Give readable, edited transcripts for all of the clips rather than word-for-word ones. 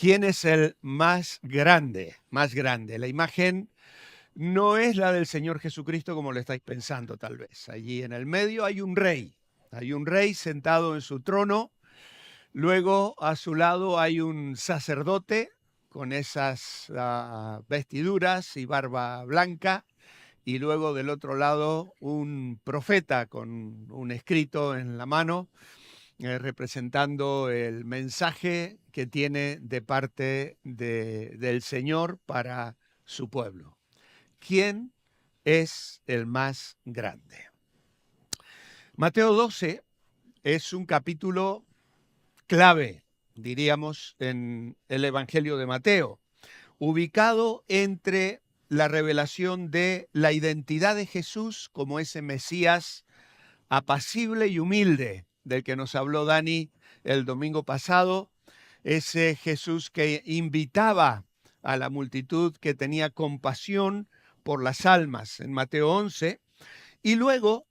¿Quién es el más grande? Más grande. La imagen no es la del Señor Jesucristo como lo estáis pensando tal vez. Allí en el medio hay un rey. Hay un rey sentado en su trono. Luego a su lado hay un sacerdote con esas vestiduras y barba blanca. Y luego del otro lado un profeta con un escrito en la mano representando el mensaje que tiene de parte del Señor para su pueblo. ¿Quién es el más grande? Mateo 12 es un capítulo clave, diríamos, en el Evangelio de Mateo, ubicado entre la revelación de la identidad de Jesús como ese Mesías apacible y humilde del que nos habló Dani el domingo pasado, ese Jesús que invitaba a la multitud, que tenía compasión por las almas en Mateo 11, y luego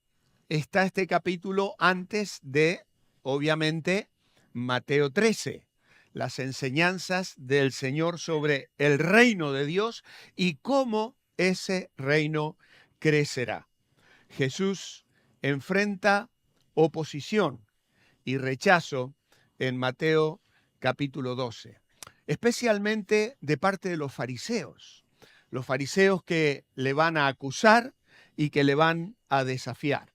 está este capítulo antes de, obviamente, Mateo 13, las enseñanzas del Señor sobre el reino de Dios y cómo ese reino crecerá. Jesús enfrenta oposición y rechazo en Mateo capítulo 12, especialmente de parte de los fariseos que le van a acusar y que le van a desafiar.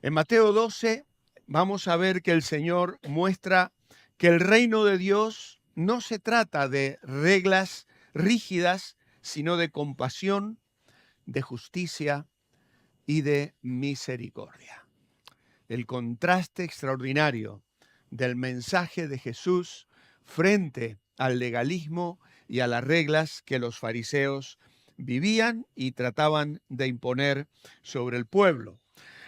En Mateo 12 vamos a ver que el Señor muestra que el reino de Dios no se trata de reglas rígidas, sino de compasión, de justicia y de misericordia. El contraste extraordinario del mensaje de Jesús frente al legalismo y a las reglas que los fariseos vivían y trataban de imponer sobre el pueblo.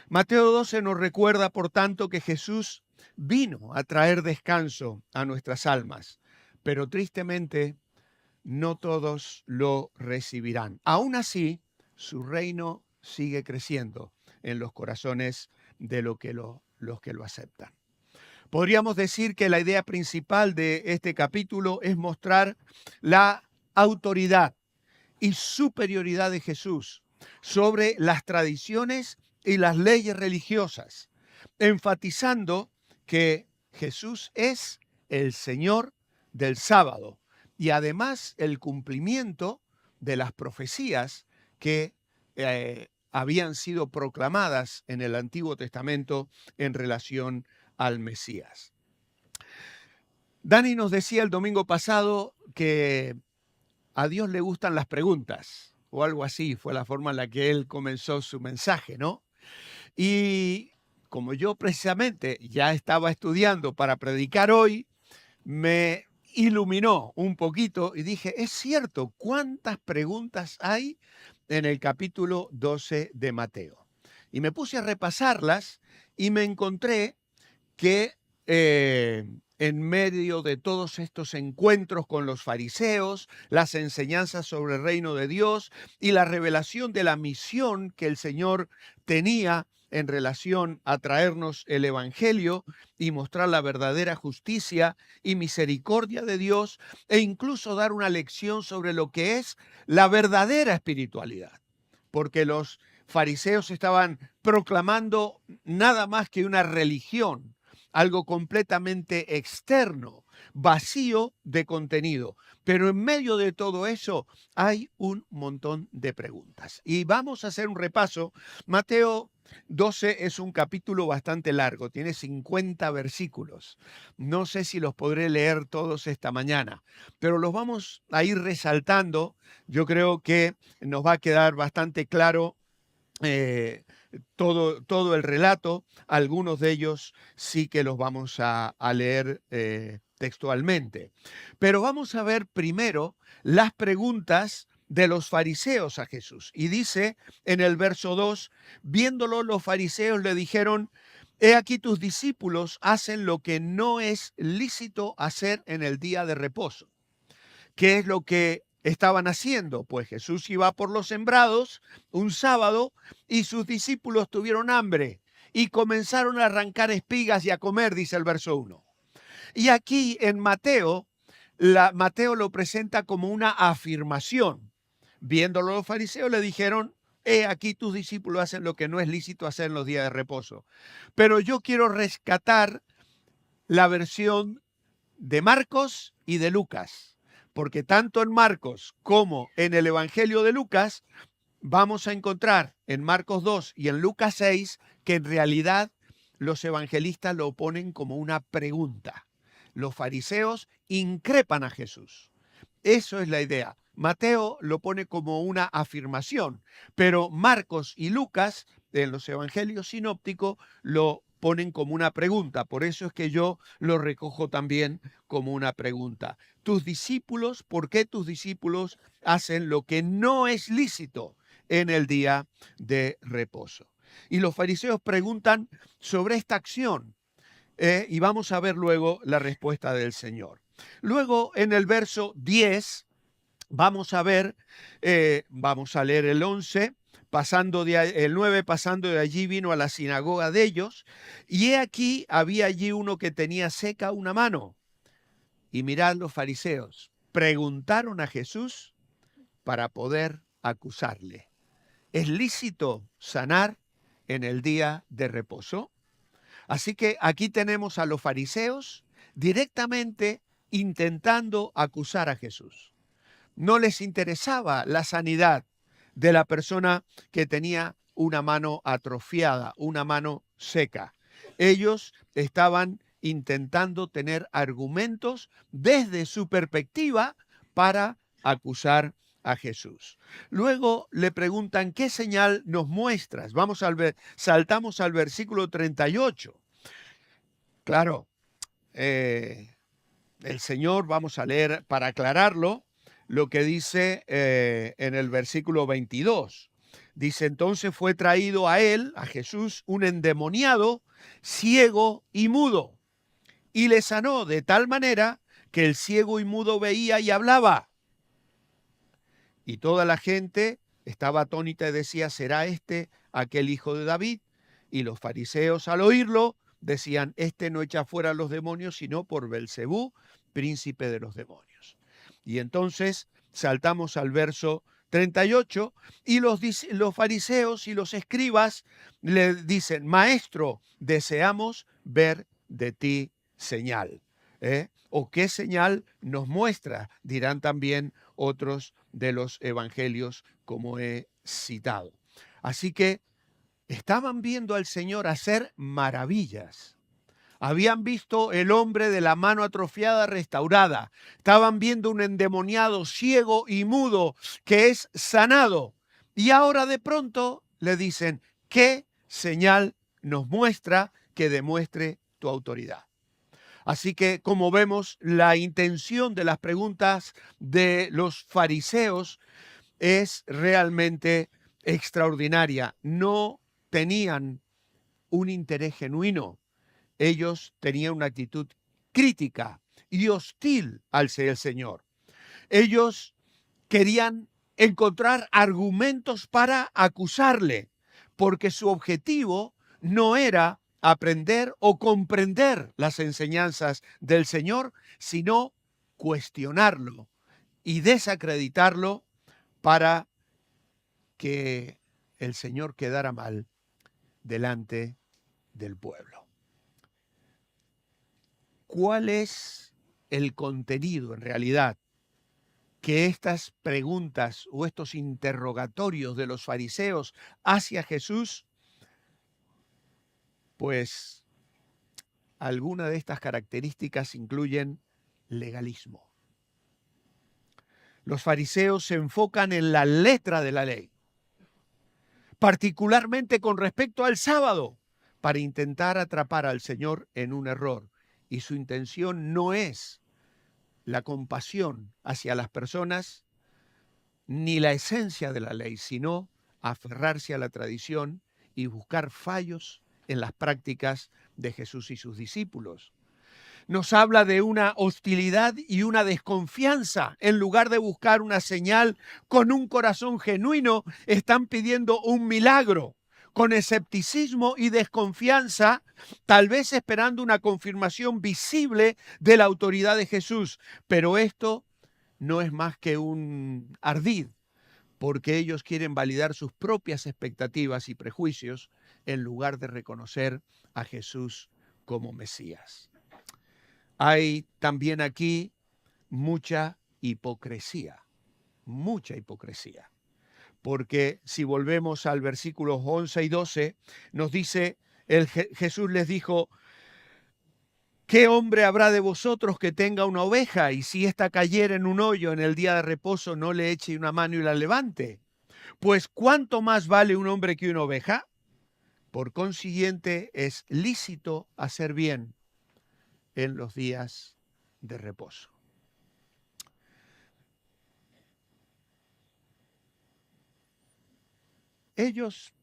Mateo 12 nos recuerda, por tanto, que Jesús vino a traer descanso a nuestras almas, pero tristemente no todos lo recibirán. Aún así, su reino sigue creciendo en los corazones de los que lo aceptan. Podríamos decir que la idea principal de este capítulo es mostrar la autoridad y superioridad de Jesús sobre las tradiciones y las leyes religiosas, enfatizando que Jesús es el Señor del sábado y además el cumplimiento de las profecías que habían sido proclamadas en el Antiguo Testamento en relación al Mesías. Dani nos decía el domingo pasado que a Dios le gustan las preguntas, o algo así, fue la forma en la que él comenzó su mensaje, ¿no? Y como yo precisamente ya estaba estudiando para predicar hoy, me iluminó un poquito y dije, es cierto, ¿cuántas preguntas hay en el capítulo 12 de Mateo? Y me puse a repasarlas y me encontré que en medio de todos estos encuentros con los fariseos, las enseñanzas sobre el reino de Dios y la revelación de la misión que el Señor tenía en relación a traernos el Evangelio y mostrar la verdadera justicia y misericordia de Dios e incluso dar una lección sobre lo que es la verdadera espiritualidad. Porque los fariseos estaban proclamando nada más que una religión, algo completamente externo, vacío de contenido. Pero en medio de todo eso hay un montón de preguntas. Y vamos a hacer un repaso. Mateo 12 es un capítulo bastante largo, tiene 50 versículos. No sé si los podré leer todos esta mañana, pero los vamos a ir resaltando. Yo creo que nos va a quedar bastante claro todo el relato. Algunos de ellos sí que los vamos a leer textualmente. Pero vamos a ver primero las preguntas de los fariseos a Jesús. Y dice en el verso 2, viéndolo los fariseos le dijeron, he aquí tus discípulos hacen lo que no es lícito hacer en el día de reposo. ¿Qué es lo que estaban haciendo? Pues Jesús iba por los sembrados un sábado y sus discípulos tuvieron hambre y comenzaron a arrancar espigas y a comer, dice el verso 1. Y aquí en Mateo Mateo lo presenta como una afirmación. Viéndolo los fariseos le dijeron, aquí tus discípulos hacen lo que no es lícito hacer en los días de reposo. Pero yo quiero rescatar la versión de Marcos y de Lucas, porque tanto en Marcos como en el Evangelio de Lucas vamos a encontrar en Marcos 2 y en Lucas 6 que en realidad los evangelistas lo ponen como una pregunta. Los fariseos increpan a Jesús. Eso es la idea. Mateo lo pone como una afirmación, pero Marcos y Lucas, en los evangelios sinópticos, lo ponen como una pregunta. Por eso es que yo lo recojo también como una pregunta. Tus discípulos, ¿por qué tus discípulos hacen lo que no es lícito en el día de reposo? Y los fariseos preguntan sobre esta acción y vamos a ver luego la respuesta del Señor. Luego en el verso 10 vamos a ver, vamos a leer el 11, el 9, pasando de allí vino a la sinagoga de ellos, y he aquí había allí uno que tenía seca una mano. Y mirad, los fariseos preguntaron a Jesús para poder acusarle. ¿Es lícito sanar en el día de reposo? Así que aquí tenemos a los fariseos directamente intentando acusar a Jesús. No les interesaba la sanidad de la persona que tenía una mano atrofiada, una mano seca. Ellos estaban intentando tener argumentos desde su perspectiva para acusar a Jesús. Luego le preguntan, ¿qué señal nos muestras? Saltamos al versículo 38. Claro, el Señor, vamos a leer para aclararlo, lo que dice en el versículo 22. Dice, entonces fue traído a él, a Jesús, un endemoniado, ciego y mudo, y le sanó de tal manera que el ciego y mudo veía y hablaba. Y toda la gente estaba atónita y decía, ¿será este aquel hijo de David? Y los fariseos al oírlo decían, este no echa fuera a los demonios, sino por Belcebú, príncipe de los demonios. Y entonces saltamos al verso 38 y los fariseos y los escribas le dicen, maestro, deseamos ver de ti señal. ¿O qué señal nos muestra? Dirán también otros de los evangelios como he citado. Así que estaban viendo al Señor hacer maravillas. Habían visto el hombre de la mano atrofiada restaurada. Estaban viendo un endemoniado ciego y mudo que es sanado. Y ahora de pronto le dicen, ¿qué señal nos muestra que demuestre tu autoridad? Así que, como vemos, la intención de las preguntas de los fariseos es realmente extraordinaria. No tenían un interés genuino. Ellos tenían una actitud crítica y hostil al Señor. Ellos querían encontrar argumentos para acusarle, porque su objetivo no era aprender o comprender las enseñanzas del Señor, sino cuestionarlo y desacreditarlo para que el Señor quedara mal delante del pueblo. ¿Cuál es el contenido en realidad que estas preguntas o estos interrogatorios de los fariseos hacia Jesús? Pues algunas de estas características incluyen legalismo. Los fariseos se enfocan en la letra de la ley, particularmente con respecto al sábado, para intentar atrapar al Señor en un error. Y su intención no es la compasión hacia las personas ni la esencia de la ley, sino aferrarse a la tradición y buscar fallos en las prácticas de Jesús y sus discípulos. Nos habla de una hostilidad y una desconfianza. En lugar de buscar una señal con un corazón genuino, están pidiendo un milagro. con escepticismo y desconfianza, tal vez esperando una confirmación visible de la autoridad de Jesús. Pero esto no es más que un ardid, porque ellos quieren validar sus propias expectativas y prejuicios en lugar de reconocer a Jesús como Mesías. Hay también aquí mucha hipocresía, porque si volvemos al versículos 11 y 12, nos dice, Jesús les dijo, ¿qué hombre habrá de vosotros que tenga una oveja y si ésta cayera en un hoyo en el día de reposo no le eche una mano y la levante? Pues ¿cuánto más vale un hombre que una oveja? Por consiguiente, es lícito hacer bien en los días de reposo. Ellos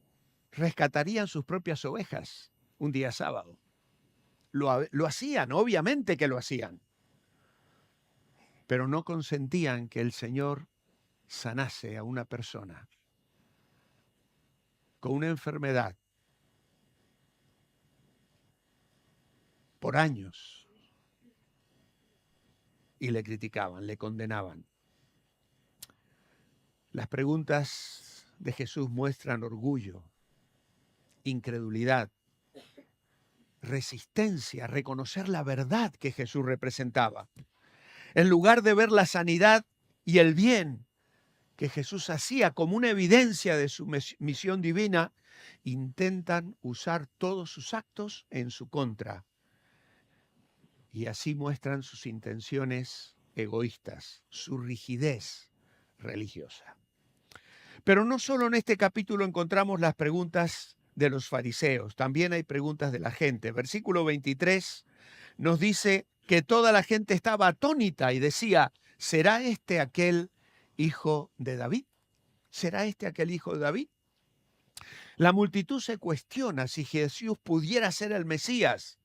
rescatarían sus propias ovejas un día sábado. Lo hacían, obviamente que lo hacían, pero no consentían que el Señor sanase a una persona con una enfermedad por años y le criticaban, le condenaban. Las preguntas de Jesús muestran orgullo, incredulidad, resistencia a reconocer la verdad que Jesús representaba. En lugar de ver la sanidad y el bien que Jesús hacía como una evidencia de su misión divina, intentan usar todos sus actos en su contra. Y así muestran sus intenciones egoístas, su rigidez religiosa. Pero no solo en este capítulo encontramos las preguntas de los fariseos, también hay preguntas de la gente. Versículo 23 nos dice que toda la gente estaba atónita y decía, ¿será este aquel hijo de David? ¿Será este aquel hijo de David? La multitud se cuestiona si Jesús pudiera ser el Mesías,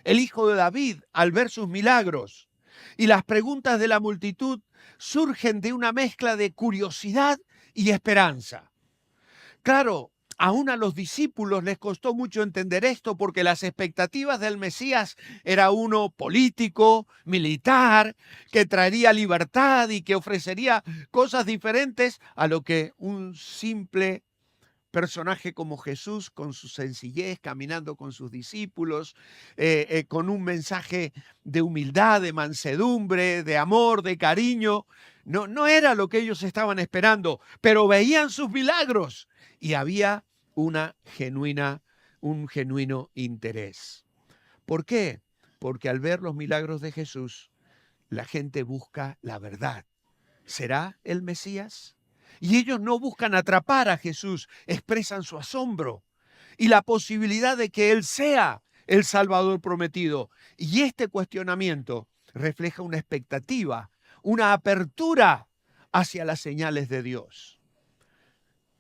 el hijo de David, al ver sus milagros. Y las preguntas de la multitud surgen de una mezcla de curiosidad y esperanza. Claro, aún a los discípulos les costó mucho entender esto porque las expectativas del Mesías era uno político, militar, que traería libertad y que ofrecería cosas diferentes a lo que un simple personaje como Jesús, con su sencillez, caminando con sus discípulos, con un mensaje de humildad, de mansedumbre, de amor, de cariño. No era lo que ellos estaban esperando, pero veían sus milagros y había un genuino interés. ¿Por qué? Porque al ver los milagros de Jesús, la gente busca la verdad. ¿Será el Mesías? Y ellos no buscan atrapar a Jesús, expresan su asombro y la posibilidad de que Él sea el Salvador prometido. Y este cuestionamiento refleja una expectativa, una apertura hacia las señales de Dios.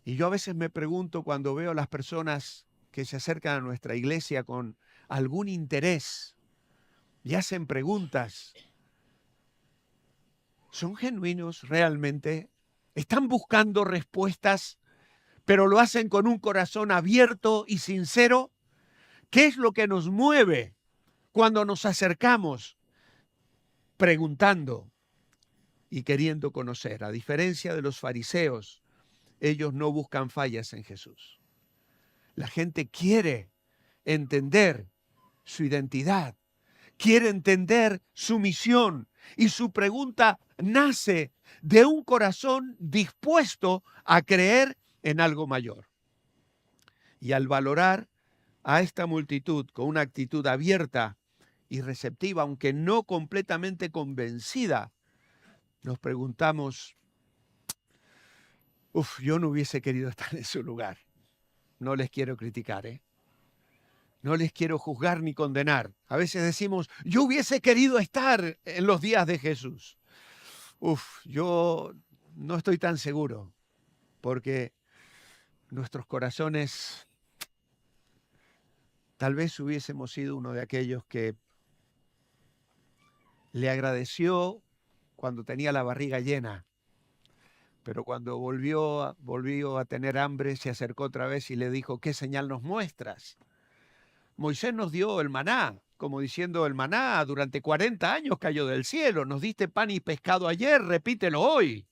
Y yo a veces me pregunto cuando veo a las personas que se acercan a nuestra iglesia con algún interés y hacen preguntas, ¿son genuinos realmente? ¿Están buscando respuestas, pero lo hacen con un corazón abierto y sincero? ¿Qué es lo que nos mueve cuando nos acercamos preguntando y queriendo conocer? A diferencia de los fariseos, ellos no buscan fallas en Jesús. La gente quiere entender su identidad, quiere entender su misión y su pregunta nace de un corazón dispuesto a creer en algo mayor. Y al valorar a esta multitud con una actitud abierta y receptiva, aunque no completamente convencida, nos preguntamos, yo no hubiese querido estar en su lugar. No les quiero criticar, No les quiero juzgar ni condenar. A veces decimos, yo hubiese querido estar en los días de Jesús. Yo no estoy tan seguro, porque nuestros corazones, tal vez hubiésemos sido uno de aquellos que le agradeció cuando tenía la barriga llena, Pero cuando volvió a tener hambre, se acercó otra vez y le dijo, ¿qué señal nos muestras? Moisés nos dio el maná, como diciendo, el maná durante 40 años cayó del cielo. Nos diste pan y pescado ayer, repítelo hoy.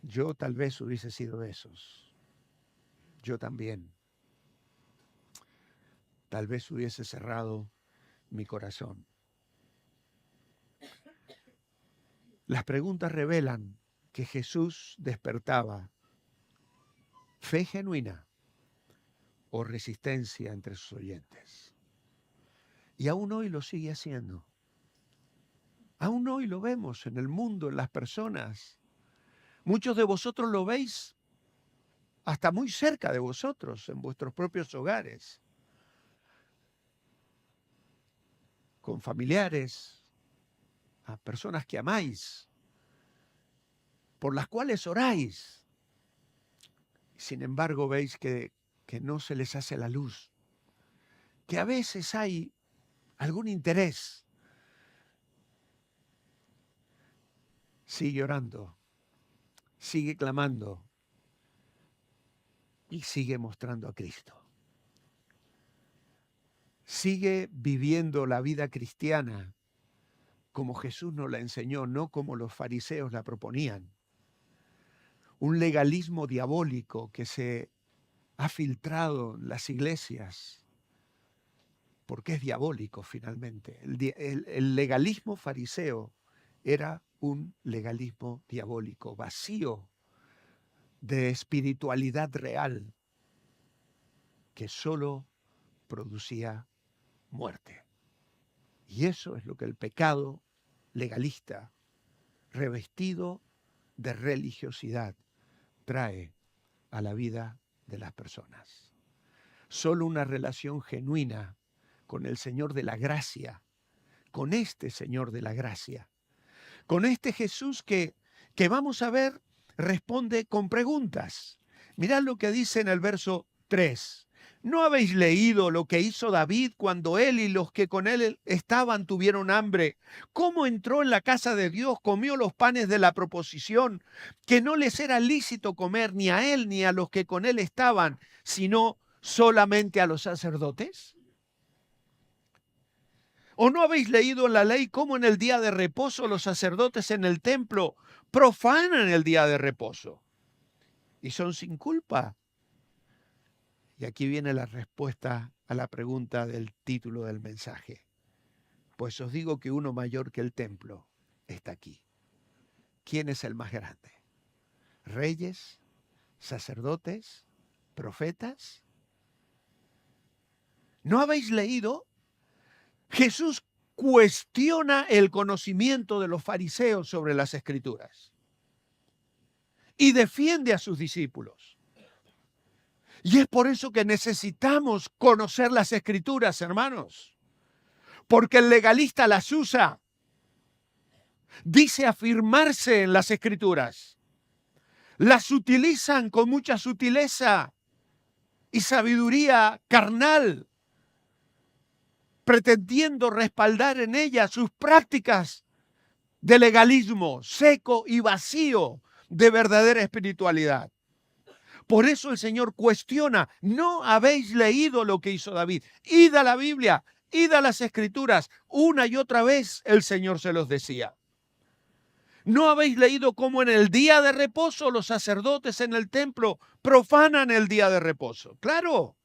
Yo tal vez hubiese sido de esos. Yo también. Tal vez hubiese cerrado mi corazón. Las preguntas revelan que Jesús despertaba fe genuina o resistencia entre sus oyentes. Y aún hoy lo sigue haciendo. Aún hoy lo vemos en el mundo, en las personas. Muchos de vosotros lo veis hasta muy cerca de vosotros, en vuestros propios hogares, con familiares, a personas que amáis, por las cuales oráis. Sin embargo, veis que no se les hace la luz, que a veces hay algún interés. Sigue orando, sigue clamando y sigue mostrando a Cristo. Sigue viviendo la vida cristiana como Jesús nos la enseñó, no como los fariseos la proponían. Un legalismo diabólico que se ha filtrado en las iglesias, porque es diabólico finalmente. El legalismo fariseo era un legalismo diabólico, vacío de espiritualidad real, que solo producía muerte. Y eso es lo que el pecado legalista, revestido de religiosidad, trae a la vida de las personas. Solo una relación genuina con el Señor de la gracia, con este Señor de la gracia, con este Jesús que vamos a ver, responde con preguntas. Mirad lo que dice en el verso 3. ¿No habéis leído lo que hizo David cuando él y los que con él estaban tuvieron hambre? ¿Cómo entró en la casa de Dios, comió los panes de la proposición, que no les era lícito comer ni a él ni a los que con él estaban, sino solamente a los sacerdotes? ¿O no habéis leído en la ley cómo en el día de reposo los sacerdotes en el templo profanan el día de reposo? Y son sin culpa. Y aquí viene la respuesta a la pregunta del título del mensaje. Pues os digo que uno mayor que el templo está aquí. ¿Quién es el más grande? ¿Reyes? ¿Sacerdotes? ¿Profetas? ¿No habéis leído? Jesús cuestiona el conocimiento de los fariseos sobre las Escrituras y defiende a sus discípulos. Y es por eso que necesitamos conocer las Escrituras, hermanos, porque el legalista las usa. Dice afirmarse en las Escrituras. Las utilizan con mucha sutileza y sabiduría carnal, pretendiendo respaldar en ellas sus prácticas de legalismo seco y vacío de verdadera espiritualidad. Por eso el Señor cuestiona, ¿no habéis leído lo que hizo David? Id a la Biblia, id a las Escrituras. Una y otra vez el Señor se los decía. ¿No habéis leído cómo en el día de reposo los sacerdotes en el templo profanan el día de reposo? Claro.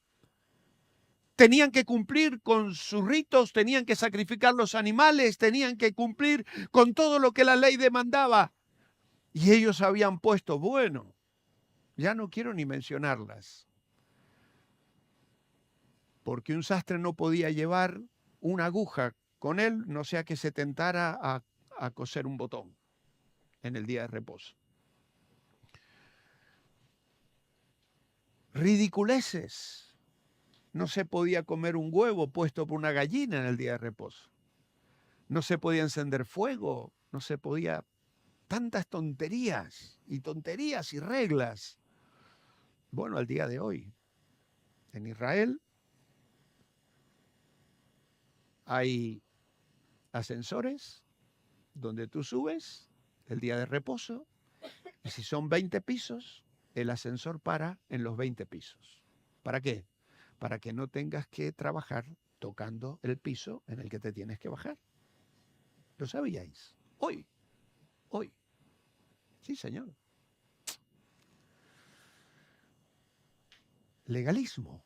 Tenían que cumplir con sus ritos, tenían que sacrificar los animales, tenían que cumplir con todo lo que la ley demandaba. Y ellos habían puesto, bueno, ya no quiero ni mencionarlas, porque un sastre no podía llevar una aguja con él, no sea que se tentara a coser un botón en el día de reposo. Ridiculeces. No se podía comer un huevo puesto por una gallina en el día de reposo. No se podía encender fuego, no se podía... Tantas tonterías y reglas. Bueno, al día de hoy, en Israel hay ascensores donde tú subes el día de reposo, y si son 20 pisos, el ascensor para en los 20 pisos. ¿Para qué? Para que no tengas que trabajar tocando el piso en el que te tienes que bajar. ¿Lo sabíais? Hoy. Sí, señor. Legalismo.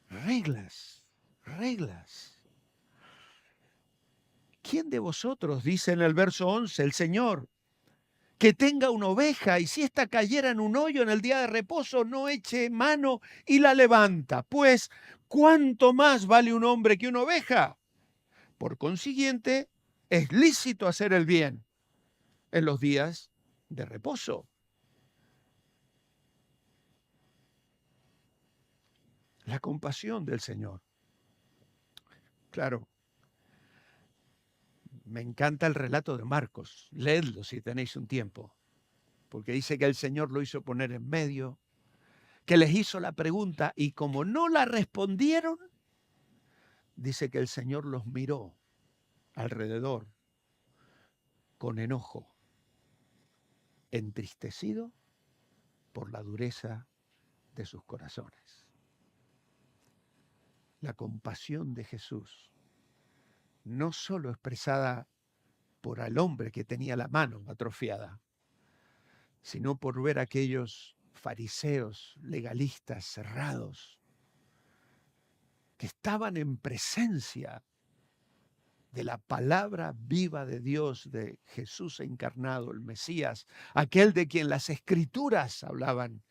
Reglas. ¿Quién de vosotros, dice en el verso 11 el Señor, que tenga una oveja y si ésta cayera en un hoyo en el día de reposo, no eche mano y la levanta? Pues, ¿cuánto más vale un hombre que una oveja? Por consiguiente, es lícito hacer el bien en los días de reposo. La compasión del Señor. Claro, me encanta el relato de Marcos. Leedlo si tenéis un tiempo. Porque dice que el Señor lo hizo poner en medio, que les hizo la pregunta y como no la respondieron, dice que el Señor los miró alrededor con enojo, entristecido por la dureza de sus corazones. La compasión de Jesús, no solo expresada por el hombre que tenía la mano atrofiada, sino por ver a aquellos fariseos legalistas cerrados que estaban en presencia de la palabra viva de Dios, de Jesús encarnado, el Mesías, aquel de quien las Escrituras hablaban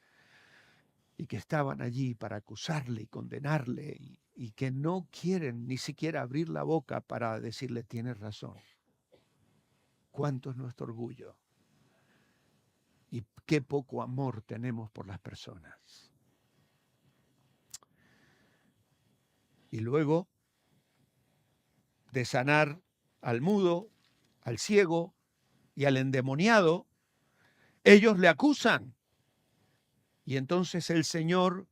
y que estaban allí para acusarle y condenarle y que no quieren ni siquiera abrir la boca para decirle tienes razón. ¿Cuánto es nuestro orgullo? Y qué poco amor tenemos por las personas. Y luego de sanar al mudo, al ciego y al endemoniado, ellos le acusan. Y entonces el Señor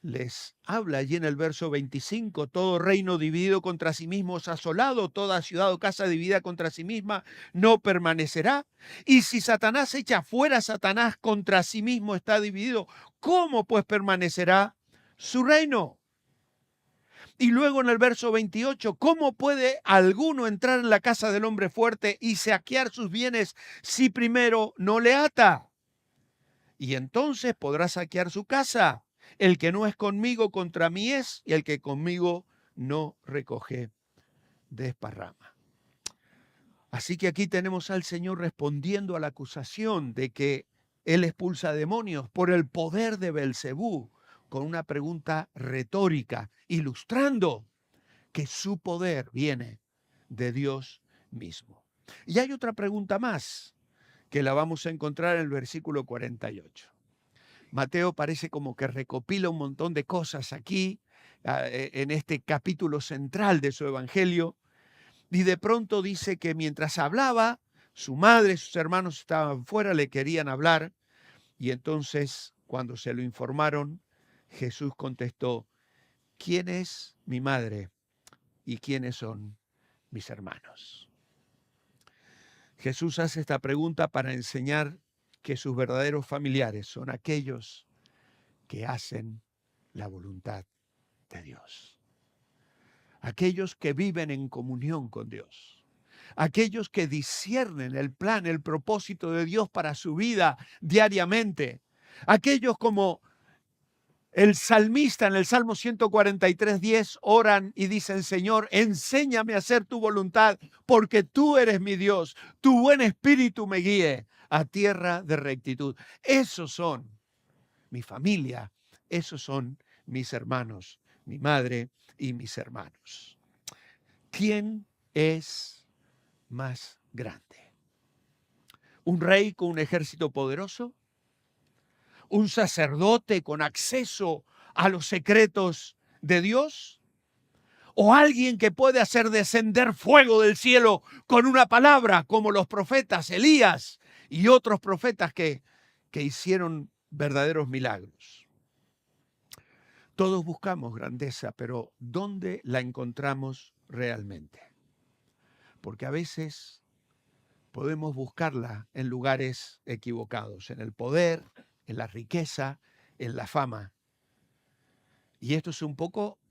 les habla allí en el verso 25, todo reino dividido contra sí mismo es asolado, toda ciudad o casa dividida contra sí misma no permanecerá. Y si Satanás echa fuera a Satanás, contra sí mismo está dividido, ¿cómo pues permanecerá su reino? Y luego en el verso 28, ¿cómo puede alguno entrar en la casa del hombre fuerte y saquear sus bienes si primero no le ata? Y entonces podrá saquear su casa. El que no es conmigo contra mí es, y el que conmigo no recoge desparrama. Así que aquí tenemos al Señor respondiendo a la acusación de que Él expulsa demonios por el poder de Belcebú, con una pregunta retórica, ilustrando que su poder viene de Dios mismo. Y hay otra pregunta más que la vamos a encontrar en el versículo 48. Mateo parece como que recopila un montón de cosas aquí, en este capítulo central de su evangelio, y de pronto dice que mientras hablaba, su madre y sus hermanos estaban fuera, le querían hablar, y entonces, cuando se lo informaron, Jesús contestó, ¿quién es mi madre y quiénes son mis hermanos? Jesús hace esta pregunta para enseñar que sus verdaderos familiares son aquellos que hacen la voluntad de Dios. Aquellos que viven en comunión con Dios. Aquellos que disciernen el plan, el propósito de Dios para su vida diariamente. Aquellos como el salmista en el Salmo 143:10 oran y dicen, Señor, enséñame a hacer tu voluntad, porque tú eres mi Dios. Tu buen espíritu me guíe a tierra de rectitud. Esos son mi familia, esos son mis hermanos, mi madre y mis hermanos. ¿Quién es más grande? ¿Un rey con un ejército poderoso? ¿Un sacerdote con acceso a los secretos de Dios? ¿O alguien que puede hacer descender fuego del cielo con una palabra, como los profetas Elías y otros profetas que hicieron verdaderos milagros? Todos buscamos grandeza, pero ¿dónde la encontramos realmente? Porque a veces podemos buscarla en lugares equivocados, en el poder, en la riqueza, en la fama. Y esto es un poco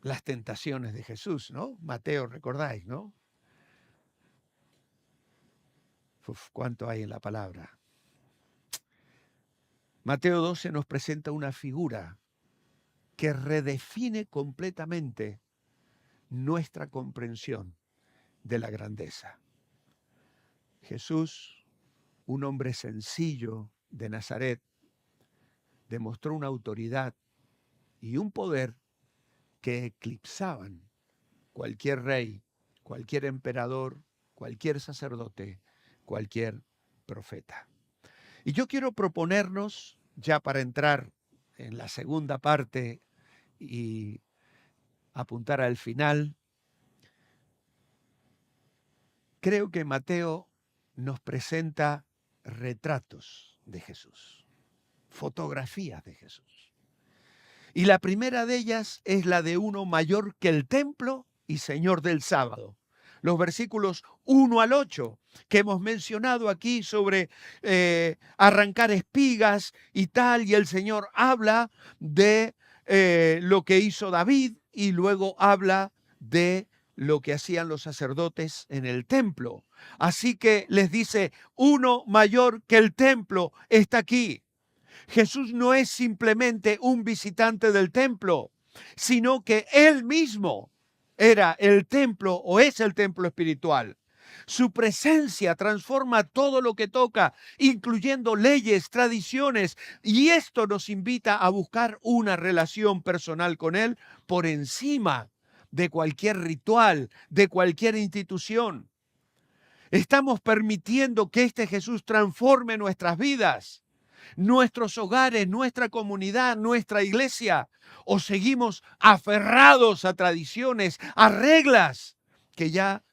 las tentaciones de Jesús, ¿no? Mateo, recordáis, ¿no? Uf, ¿cuánto hay en la palabra? Mateo 12 nos presenta una figura que redefine completamente nuestra comprensión de la grandeza. Jesús, un hombre sencillo de Nazaret, demostró una autoridad y un poder que eclipsaban cualquier rey, cualquier emperador, cualquier sacerdote, cualquier profeta. Y yo quiero proponernos, ya para entrar en la segunda parte y apuntar al final, creo que Mateo nos presenta retratos de Jesús, fotografías de Jesús. Y la primera de ellas es la de uno mayor que el templo y Señor del sábado. Los versículos 1 al 8 que hemos mencionado aquí sobre arrancar espigas y tal, y el Señor habla de lo que hizo David y luego habla de lo que hacían los sacerdotes en el templo. Así que les dice, uno mayor que el templo está aquí. Jesús no es simplemente un visitante del templo, sino que Él mismo era el templo o es el templo espiritual. Su presencia transforma todo lo que toca, incluyendo leyes, tradiciones, y esto nos invita a buscar una relación personal con Él por encima de cualquier ritual, de cualquier institución. Estamos permitiendo que este Jesús transforme nuestras vidas, nuestros hogares, nuestra comunidad, nuestra iglesia, o seguimos aferrados a tradiciones, a reglas que ya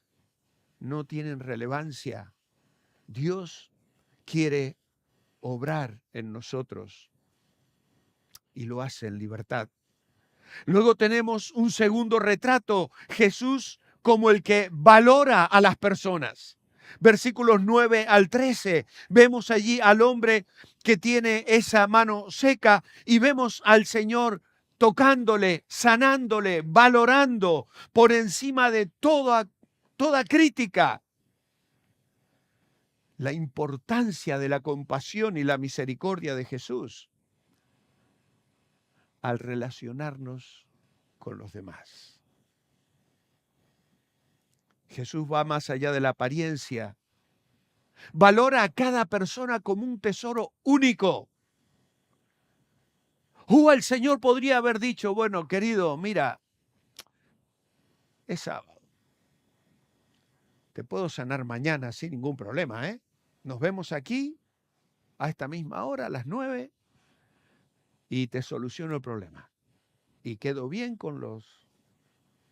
no tienen relevancia. Dios quiere obrar en nosotros y lo hace en libertad. Luego tenemos un segundo retrato, Jesús como el que valora a las personas. Versículos 9 al 13, vemos allí al hombre que tiene esa mano seca y vemos al Señor tocándole, sanándole, valorando por encima de toda crítica la importancia de la compasión y la misericordia de Jesús al relacionarnos con los demás. Jesús va más allá de la apariencia. Valora a cada persona como un tesoro único. El Señor podría haber dicho, bueno, querido, mira, es sábado. Te puedo sanar mañana sin ningún problema, ¿eh? Nos vemos aquí a esta misma hora, a las 9, y te soluciono el problema. Y quedo bien con los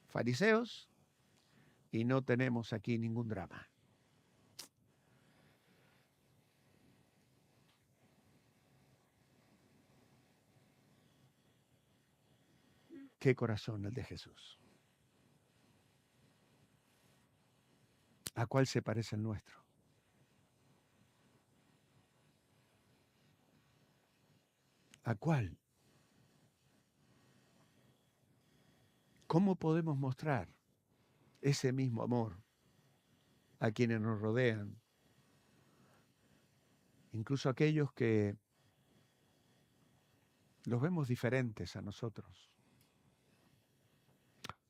fariseos y no tenemos aquí ningún drama. Qué corazón el de Jesús. ¿A cuál se parece el nuestro? ¿A cuál? ¿Cómo podemos mostrar ese mismo amor a quienes nos rodean? Incluso aquellos que los vemos diferentes a nosotros.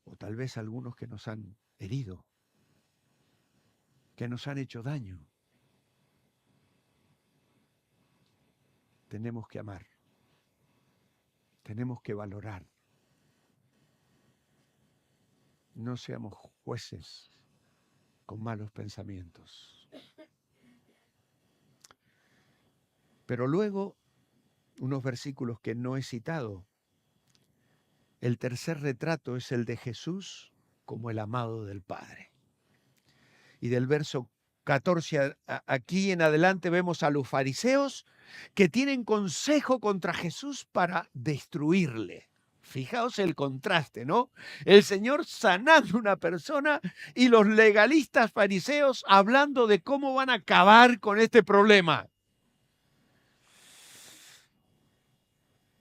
O tal vez algunos que nos han herido, que nos han hecho daño. Tenemos que amar. Tenemos que valorar. No seamos jueces con malos pensamientos. Pero luego, unos versículos que no he citado. El tercer retrato es el de Jesús como el amado del Padre. Y del verso 14 aquí en adelante vemos a los fariseos que tienen consejo contra Jesús para destruirle. Fijaos el contraste, ¿no? El Señor sanando a una persona y los legalistas fariseos hablando de cómo van a acabar con este problema.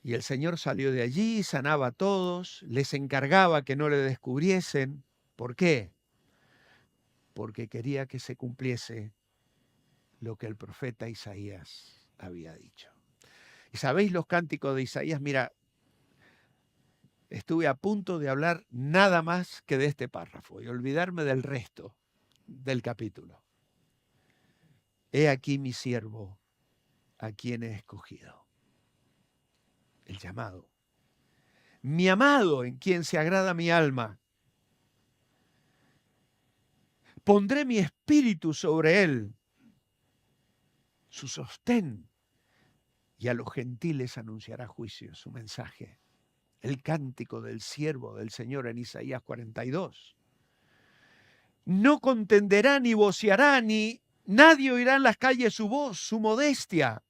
Y el Señor salió de allí, sanaba a todos, les encargaba que no le descubriesen. ¿Por qué? Porque quería que se cumpliese lo que el profeta Isaías había dicho. ¿Y sabéis los cánticos de Isaías? Mira, estuve a punto de hablar nada más que de este párrafo y olvidarme del resto del capítulo. He aquí mi siervo, a quien he escogido. El llamado. Mi amado, en quien se agrada mi alma. Pondré mi espíritu sobre él, su sostén, y a los gentiles anunciará juicio, su mensaje. El cántico del siervo del Señor en Isaías 42. No contenderá ni voceará, ni nadie oirá en las calles su voz, su modestia.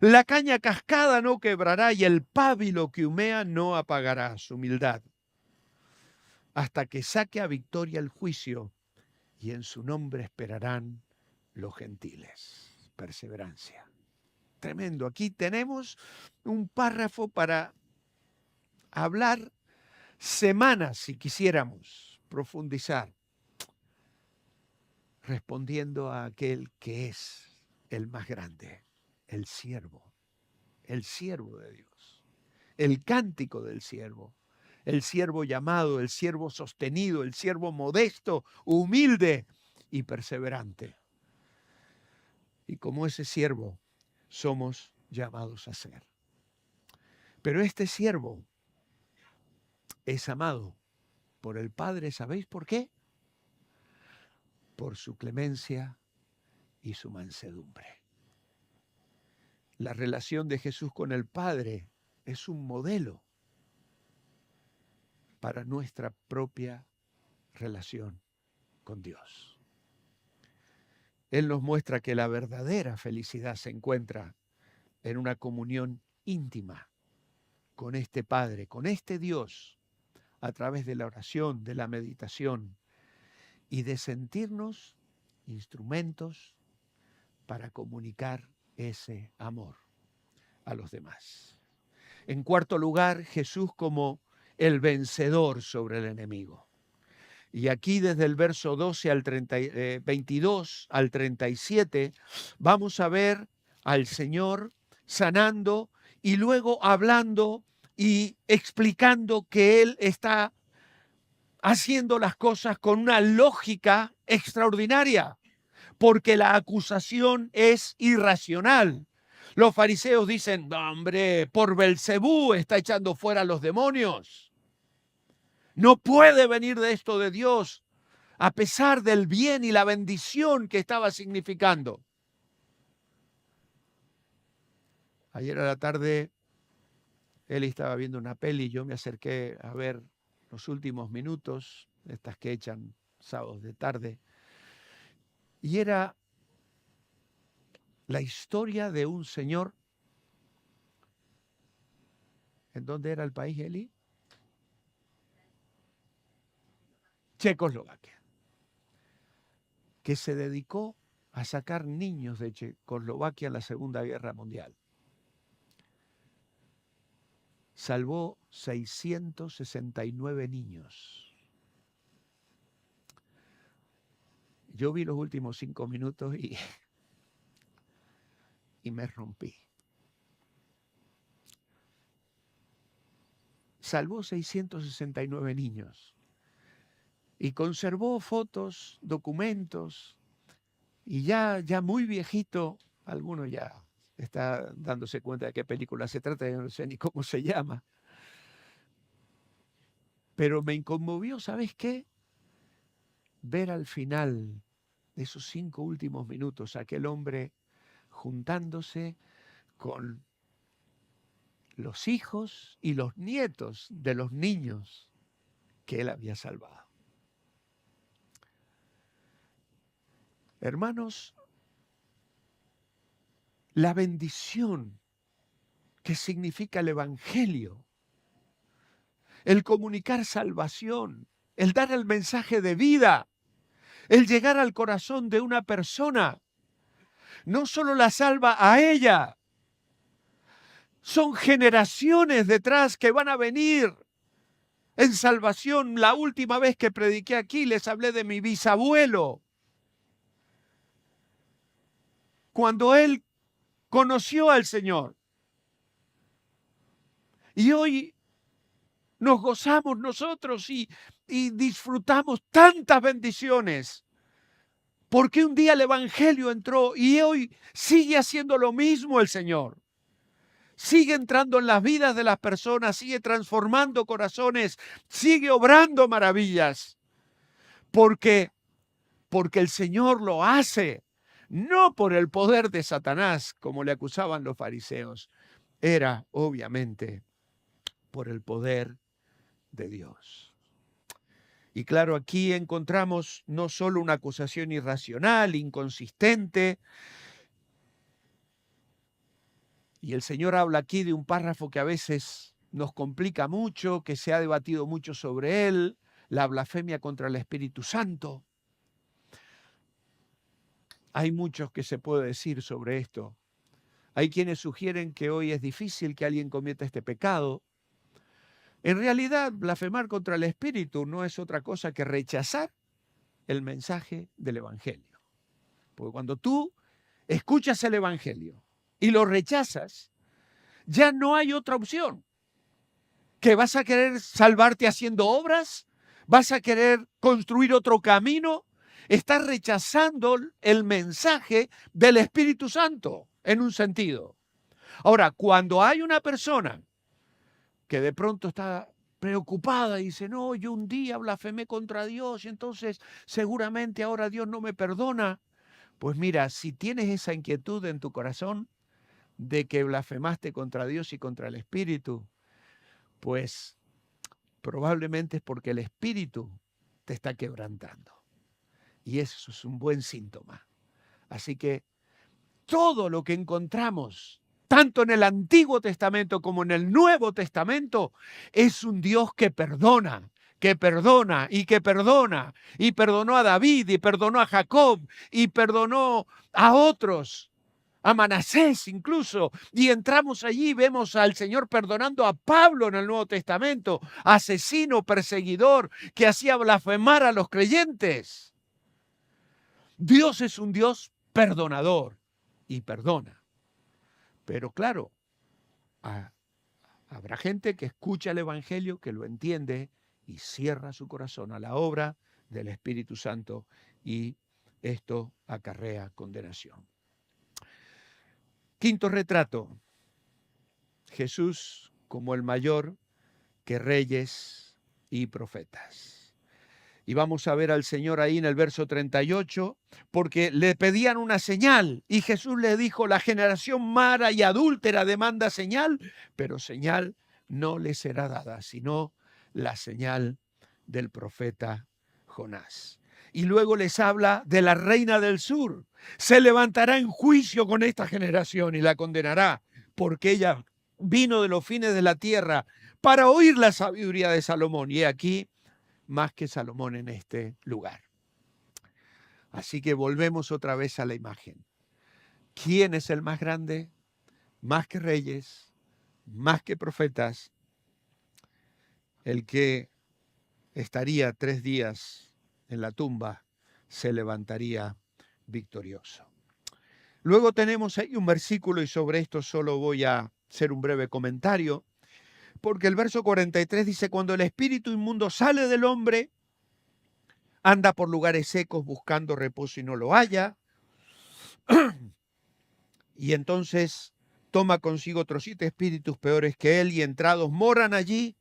La caña cascada no quebrará y el pábilo que humea no apagará su humildad. Hasta que saque a victoria el juicio y en su nombre esperarán los gentiles. Perseverancia. Tremendo. Aquí tenemos un párrafo para hablar semanas si quisiéramos profundizar, respondiendo a aquel que es el más grande, el siervo de Dios, el cántico del siervo, el siervo llamado, el siervo sostenido, el siervo modesto, humilde y perseverante. Y como ese siervo somos llamados a ser. Pero este siervo es amado por el Padre, ¿sabéis por qué? Por su clemencia y su mansedumbre. La relación de Jesús con el Padre es un modelo para nuestra propia relación con Dios. Él nos muestra que la verdadera felicidad se encuentra en una comunión íntima con este Padre, con este Dios, a través de la oración, de la meditación y de sentirnos instrumentos para comunicar ese amor a los demás. En cuarto lugar, Jesús como el vencedor sobre el enemigo. Y aquí desde el verso 12 al 22 al 37 vamos a ver al Señor sanando y luego hablando y explicando que Él está haciendo las cosas con una lógica extraordinaria, porque la acusación es irracional. Los fariseos dicen, no, hombre, por Belcebú está echando fuera a los demonios. No puede venir de esto de Dios, a pesar del bien y la bendición que estaba significando. Ayer a la tarde, Eli estaba viendo una peli y yo me acerqué a ver los últimos minutos, estas que echan sábados de tarde, y era la historia de un señor. ¿En dónde era el país, Eli? Checoslovaquia, que se dedicó a sacar niños de Checoslovaquia en la Segunda Guerra Mundial. Salvó 669 niños. Yo vi los últimos 5 minutos y me rompí. Salvó 669 niños y conservó fotos, documentos, y ya muy viejito, alguno ya está dándose cuenta de qué película se trata, yo no sé ni cómo se llama. Pero me conmovió, ¿sabes qué? Ver al final de esos 5 últimos minutos a aquel hombre juntándose con los hijos y los nietos de los niños que él había salvado. Hermanos, la bendición que significa el Evangelio el comunicar salvación, el dar el mensaje de vida, el llegar al corazón de una persona. No solo la salva a ella, son generaciones detrás que van a venir en salvación. La última vez que prediqué aquí les hablé de mi bisabuelo. Cuando él conoció al Señor. Y hoy nos gozamos nosotros y disfrutamos tantas bendiciones. Porque un día el Evangelio entró y hoy sigue haciendo lo mismo el Señor. Sigue entrando en las vidas de las personas, sigue transformando corazones, sigue obrando maravillas. Porque el Señor lo hace, no por el poder de Satanás, como le acusaban los fariseos. Era, obviamente, por el poder de Dios. Y claro, aquí encontramos no solo una acusación irracional, inconsistente, y el Señor habla aquí de un párrafo que a veces nos complica mucho, que se ha debatido mucho sobre él, la blasfemia contra el Espíritu Santo. Hay muchos que se puede decir sobre esto. Hay quienes sugieren que hoy es difícil que alguien cometa este pecado. En realidad, blasfemar contra el Espíritu no es otra cosa que rechazar el mensaje del Evangelio. Porque cuando tú escuchas el Evangelio y lo rechazas, ya no hay otra opción. ¿Que vas a querer salvarte haciendo obras? ¿Vas a querer construir otro camino? Estás rechazando el mensaje del Espíritu Santo, en un sentido. Ahora, cuando hay una persona que de pronto está preocupada y dice, no, yo un día blasfemé contra Dios y entonces seguramente ahora Dios no me perdona. Pues mira, si tienes esa inquietud en tu corazón de que blasfemaste contra Dios y contra el Espíritu, pues probablemente es porque el Espíritu te está quebrantando. Y eso es un buen síntoma. Así que todo lo que encontramos, tanto en el Antiguo Testamento como en el Nuevo Testamento, es un Dios que perdona y que perdona. Y perdonó a David, y perdonó a Jacob, y perdonó a otros, a Manasés incluso. Y entramos allí y vemos al Señor perdonando a Pablo en el Nuevo Testamento, asesino, perseguidor, que hacía blasfemar a los creyentes. Dios es un Dios perdonador y perdona. Pero claro, habrá gente que escucha el Evangelio, que lo entiende y cierra su corazón a la obra del Espíritu Santo y esto acarrea condenación. Quinto retrato, Jesús como el mayor que reyes y profetas. Y vamos a ver al Señor ahí en el verso 38, porque le pedían una señal y Jesús le dijo, la generación mala y adúltera demanda señal, pero señal no le será dada, sino la señal del profeta Jonás. Y luego les habla de la reina del sur. Se levantará en juicio con esta generación y la condenará, porque ella vino de los fines de la tierra para oír la sabiduría de Salomón. Y aquí más que Salomón en este lugar. Así que volvemos otra vez a la imagen. ¿Quién es el más grande? Más que reyes, más que profetas, el que estaría 3 días en la tumba se levantaría victorioso. Luego tenemos ahí un versículo y sobre esto solo voy a hacer un breve comentario, porque el verso 43 dice, cuando el espíritu inmundo sale del hombre, anda por lugares secos buscando reposo y no lo halla. Y entonces toma consigo otros 7 espíritus peores que él y entrados moran allí.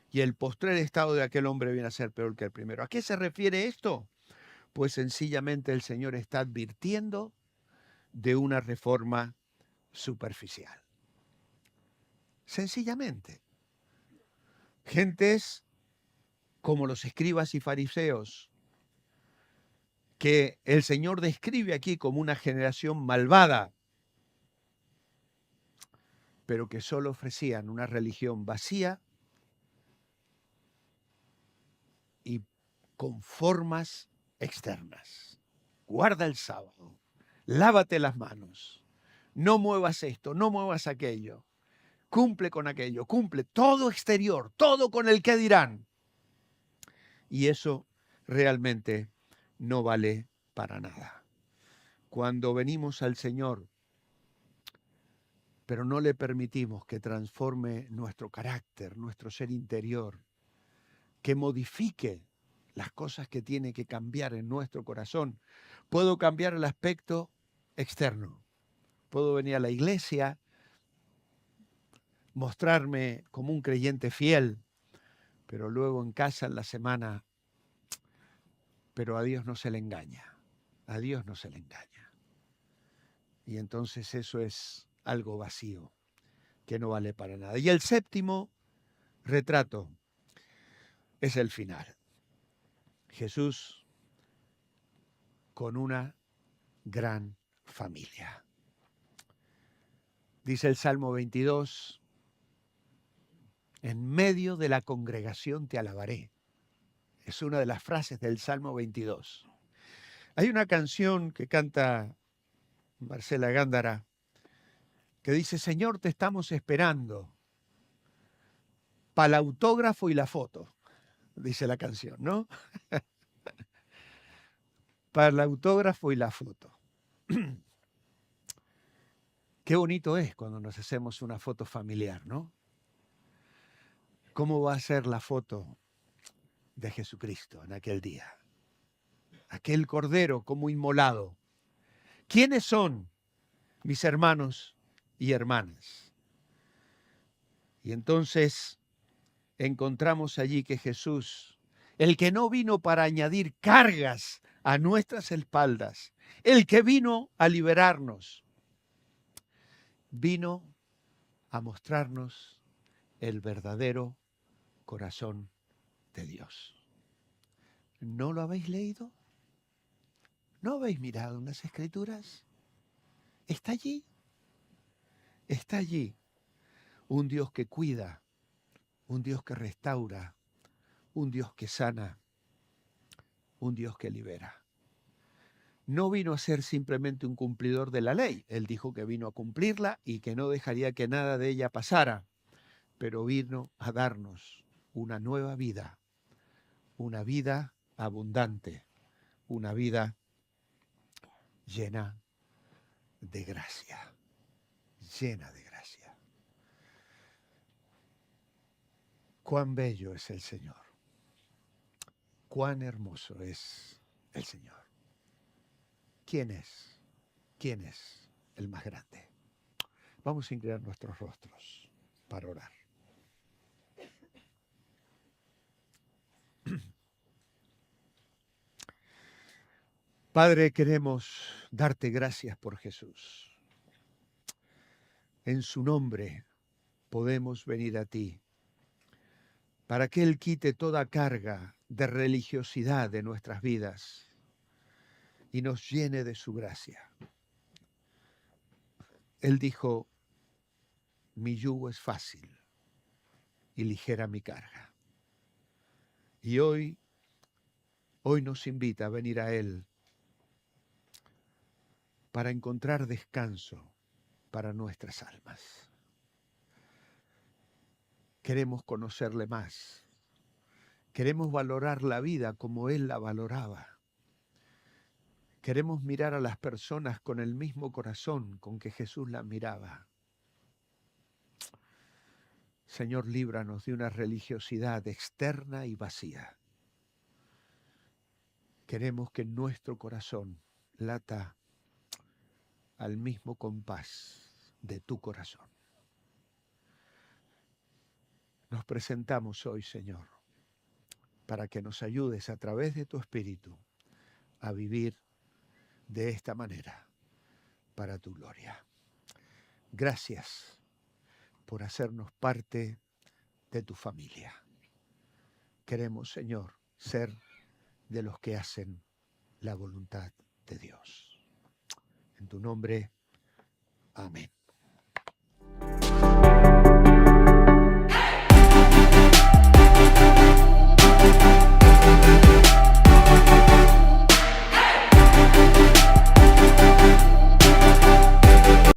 Y el postrer estado de aquel hombre viene a ser peor que el primero. ¿A qué se refiere esto? Pues sencillamente el Señor está advirtiendo de una reforma superficial. Sencillamente. Gentes como los escribas y fariseos, que el Señor describe aquí como una generación malvada, pero que solo ofrecían una religión vacía, con formas externas. Guarda el sábado, lávate las manos, no muevas esto, no muevas aquello, cumple con aquello, cumple todo exterior, todo con el que dirán. Y eso realmente no vale para nada. Cuando venimos al Señor, pero no le permitimos que transforme nuestro carácter, nuestro ser interior, que modifique las cosas que tiene que cambiar en nuestro corazón. Puedo cambiar el aspecto externo. Puedo venir a la iglesia, mostrarme como un creyente fiel, pero luego en casa, en la semana, pero a Dios no se le engaña. A Dios no se le engaña. Y entonces eso es algo vacío, que no vale para nada. Y el séptimo retrato es el final. Jesús con una gran familia. Dice el Salmo 22, en medio de la congregación te alabaré. Es una de las frases del Salmo 22. Hay una canción que canta Marcela Gándara que dice, Señor, te estamos esperando para el autógrafo y la foto, dice la canción, ¿no? Para el autógrafo y la foto. Qué bonito es cuando nos hacemos una foto familiar, ¿no? ¿Cómo va a ser la foto de Jesucristo en aquel día? Aquel cordero como inmolado. ¿Quiénes son mis hermanos y hermanas? Y entonces encontramos allí que Jesús, el que no vino para añadir cargas a nuestras espaldas, el que vino a liberarnos, vino a mostrarnos el verdadero corazón de Dios. ¿No lo habéis leído? ¿No habéis mirado en las Escrituras? Está allí. Está allí. Un Dios que cuida, un Dios que restaura, un Dios que sana, un Dios que libera. No vino a ser simplemente un cumplidor de la ley. Él dijo que vino a cumplirla y que no dejaría que nada de ella pasara, pero vino a darnos una nueva vida, una vida abundante, una vida llena de gracia, llena de gracia. Cuán bello es el Señor, cuán hermoso es el Señor. ¿Quién es? ¿Quién es el más grande? Vamos a inclinar nuestros rostros para orar. Padre, queremos darte gracias por Jesús. En su nombre podemos venir a ti para que Él quite toda carga de religiosidad de nuestras vidas y nos llene de su gracia. Él dijo, mi yugo es fácil y ligera mi carga. Y hoy nos invita a venir a Él para encontrar descanso para nuestras almas. Queremos conocerle más. Queremos valorar la vida como Él la valoraba. Queremos mirar a las personas con el mismo corazón con que Jesús las miraba. Señor, líbranos de una religiosidad externa y vacía. Queremos que nuestro corazón lata al mismo compás de tu corazón. Nos presentamos hoy, Señor, para que nos ayudes a través de tu Espíritu a vivir de esta manera para tu gloria. Gracias por hacernos parte de tu familia. Queremos, Señor, ser de los que hacen la voluntad de Dios. En tu nombre, amén.